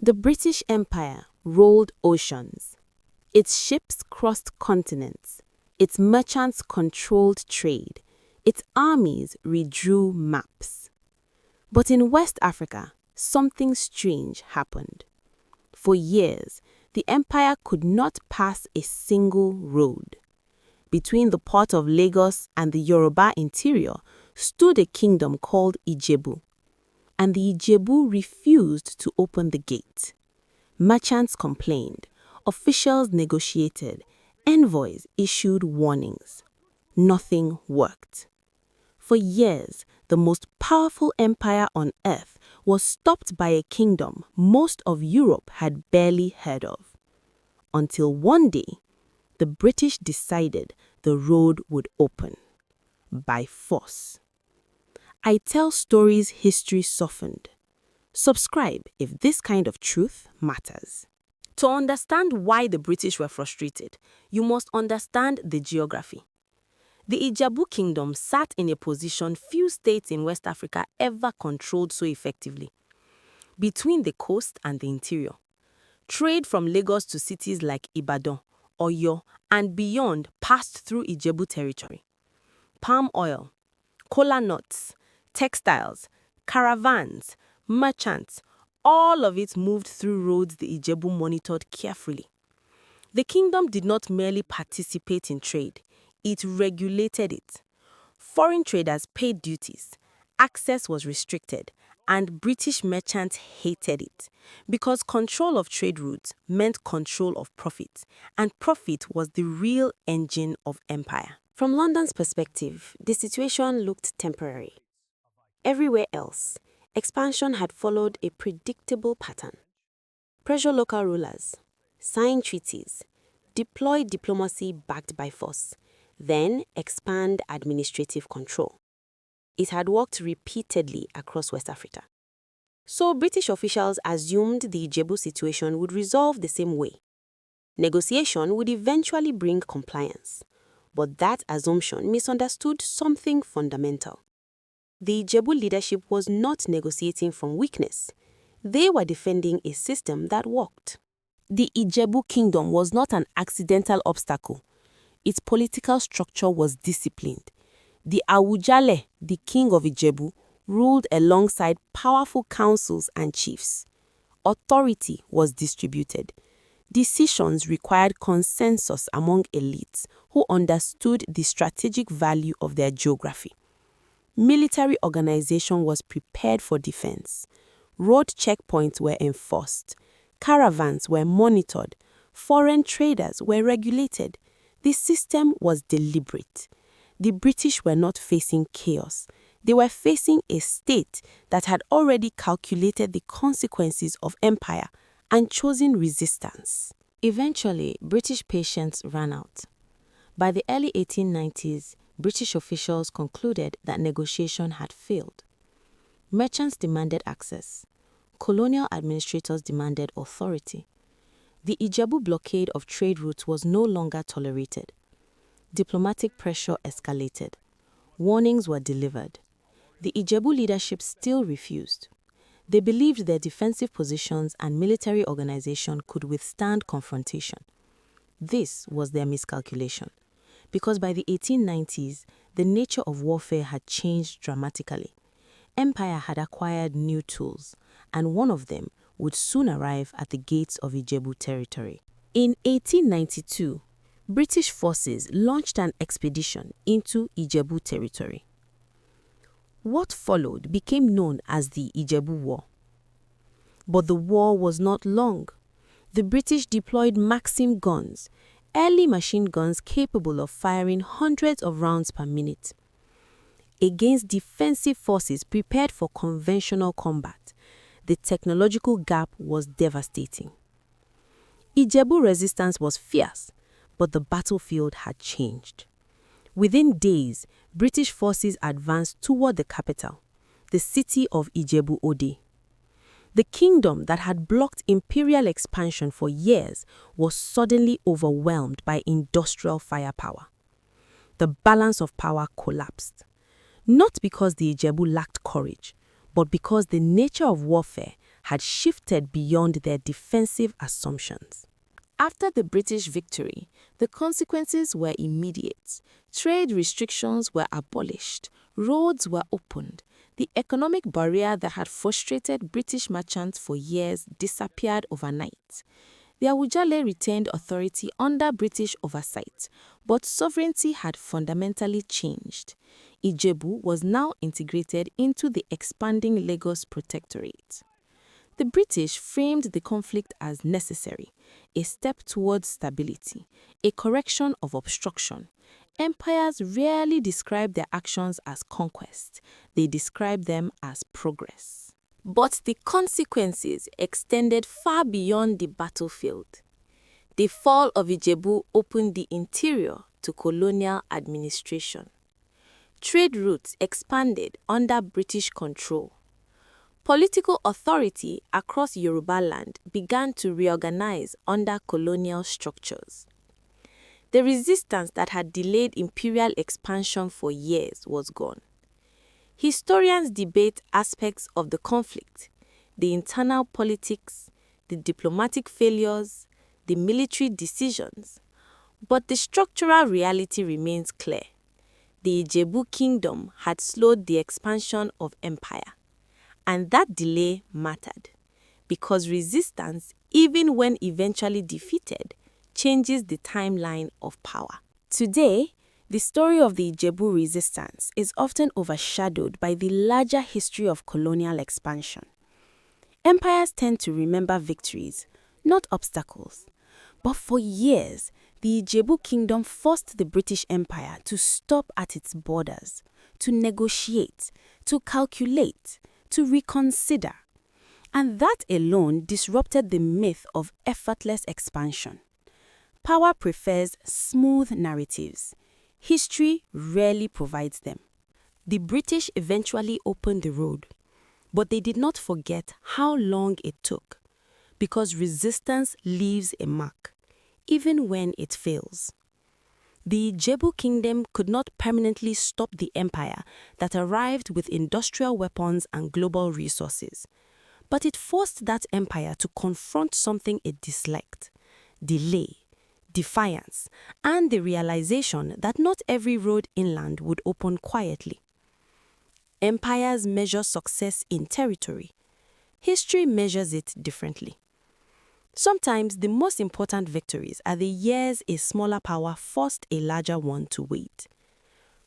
The British Empire rolled oceans. Its ships crossed continents. Its merchants controlled trade. Its armies redrew maps. But in West Africa, something strange happened. For years, the empire could not pass a single road. Between the port of Lagos and the Yoruba interior stood a kingdom called Ijebu, and the Ijebu refused to open the gate. Merchants complained, officials negotiated, envoys issued warnings. Nothing worked. For years, the most powerful empire on earth was stopped by a kingdom most of Europe had barely heard of. Until one day, the British decided the road would open. By force. I tell stories history softened. Subscribe if this kind of truth matters. To understand why the British were frustrated, you must understand the geography. The Ijebu Kingdom sat in a position few states in West Africa ever controlled so effectively. Between the coast and the interior, trade from Lagos to cities like Ibadan, Oyo, and beyond passed through Ijebu territory. Palm oil, kola nuts, textiles, caravans, merchants, all of it moved through roads the Ijebu monitored carefully. The kingdom did not merely participate in trade, it regulated it. Foreign traders paid duties, access was restricted, and British merchants hated it because control of trade routes meant control of profit, and profit was the real engine of empire. From London's perspective, the situation looked temporary. Everywhere else, expansion had followed a predictable pattern. Pressure local rulers, sign treaties, deploy diplomacy backed by force, then expand administrative control. It had worked repeatedly across West Africa. So British officials assumed the Ijebu situation would resolve the same way. Negotiation would eventually bring compliance. But that assumption misunderstood something fundamental. The Ijebu leadership was not negotiating from weakness. They were defending a system that worked. The Ijebu Kingdom was not an accidental obstacle. Its political structure was disciplined. The Awujale, the king of Ijebu, ruled alongside powerful councils and chiefs. Authority was distributed. Decisions required consensus among elites who understood the strategic value of their geography. Military organization was prepared for defense. Road checkpoints were enforced. Caravans were monitored. Foreign traders were regulated. The system was deliberate. The British were not facing chaos. They were facing a state that had already calculated the consequences of empire and chosen resistance. Eventually, British patience ran out. By the early 1890s, British officials concluded that negotiation had failed. Merchants demanded access. Colonial administrators demanded authority. The Ijebu blockade of trade routes was no longer tolerated. Diplomatic pressure escalated. Warnings were delivered. The Ijebu leadership still refused. They believed their defensive positions and military organization could withstand confrontation. This was their miscalculation, because by the 1890s, the nature of warfare had changed dramatically. Empire had acquired new tools, and one of them would soon arrive at the gates of Ijebu territory. In 1892, British forces launched an expedition into Ijebu territory. What followed became known as the Ijebu War. But the war was not long. The British deployed Maxim guns, early machine guns capable of firing hundreds of rounds per minute, against defensive forces prepared for conventional combat. The technological gap was devastating. Ijebu resistance was fierce, but the battlefield had changed. Within days, British forces advanced toward the capital, the city of Ijebu Ode. The kingdom that had blocked imperial expansion for years was suddenly overwhelmed by industrial firepower. The balance of power collapsed, not because the Ijebu lacked courage, but because the nature of warfare had shifted beyond their defensive assumptions. After the British victory, the consequences were immediate. Trade restrictions were abolished, roads were opened. The economic barrier that had frustrated British merchants for years disappeared overnight. The Awujale retained authority under British oversight, but sovereignty had fundamentally changed. Ijebu was now integrated into the expanding Lagos Protectorate. The British framed the conflict as necessary, a step towards stability, a correction of obstruction. Empires rarely describe their actions as conquest, they describe them as progress. But the consequences extended far beyond the battlefield. The fall of Ijebu opened the interior to colonial administration. Trade routes expanded under British control. Political authority across Yoruba land began to reorganize under colonial structures. The resistance that had delayed imperial expansion for years was gone. Historians debate aspects of the conflict, the internal politics, the diplomatic failures, the military decisions, but the structural reality remains clear. The Ijebu Kingdom had slowed the expansion of empire, and that delay mattered, because resistance, even when eventually defeated, changes the timeline of power. Today, the story of the Ijebu resistance is often overshadowed by the larger history of colonial expansion. Empires tend to remember victories, not obstacles. But for years, the Ijebu Kingdom forced the British Empire to stop at its borders, to negotiate, to calculate, to reconsider. And that alone disrupted the myth of effortless expansion. Power prefers smooth narratives. History rarely provides them. The British eventually opened the road, but they did not forget how long it took, because resistance leaves a mark, even when it fails. The Ijebu Kingdom could not permanently stop the empire that arrived with industrial weapons and global resources, but it forced that empire to confront something it disliked: delay, defiance, and the realization that not every road inland would open quietly. Empires measure success in territory. History measures it differently. Sometimes the most important victories are the years a smaller power forced a larger one to wait.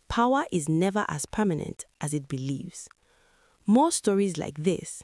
Power is never as permanent as it believes. More stories like this,